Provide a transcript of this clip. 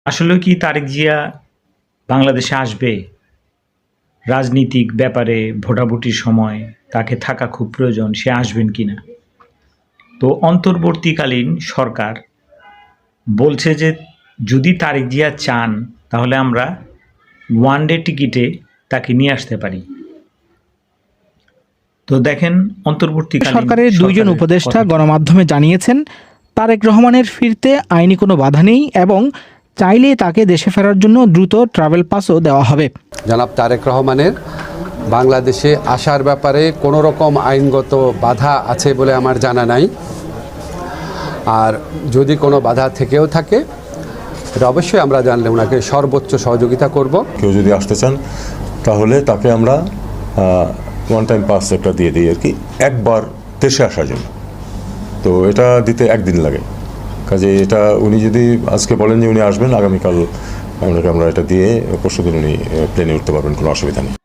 আসলে কি তারেক জিয়া বাংলাদেশে আসবে? রাজনীতিক ব্যাপারে ভোটাভুটির সময় তাকে থাকা খুব প্রয়োজন, সে আসবেন কিনা? তো অন্তর্বর্তীকালীন সরকার বলছে যে যদি তারেক জিয়া চান তাহলে আমরা ওয়ান ডে টিকিটে তাকে নিয়ে আসতে পারি। তো দেখেন অন্তর্বর্তীকালীন সরকারের দুইজন উপদেষ্টা কথাটা। গণমাধ্যমে জানিয়েছেন, তারেক রহমানের ফিরতে আইনি কোনো বাধা নেই এবং চাইলে তাকে দেশে ফেরার জন্য দ্রুত ট্রাভেল পাসও দেওয়া হবে। জনাব তারেক রহমানের বাংলাদেশে আসার ব্যাপারে কোনো রকম আইনগত বাধা আছে বলে আমার জানা নাই। আর যদি কোনো বাধা থেকেও থাকে এটা অবশ্যই আমরা জানলে ওনাকে সর্বোচ্চ সহযোগিতা করব। কেউ যদি আসতে চান তাহলে তাকে আমরা ওয়ান টাইম পাস একটা দিয়ে দিই আর কি, একবার দেশে আসার জন্য। তো এটা দিতে একদিন লাগে, কাজে এটা উনি যদি আজকে বলেন যে উনি আসবেন, আগামীকাল আমরা এটা দিয়ে পরশুদিন উনি প্লেনে উঠতে পারবেন, কোনো অসুবিধা নেই।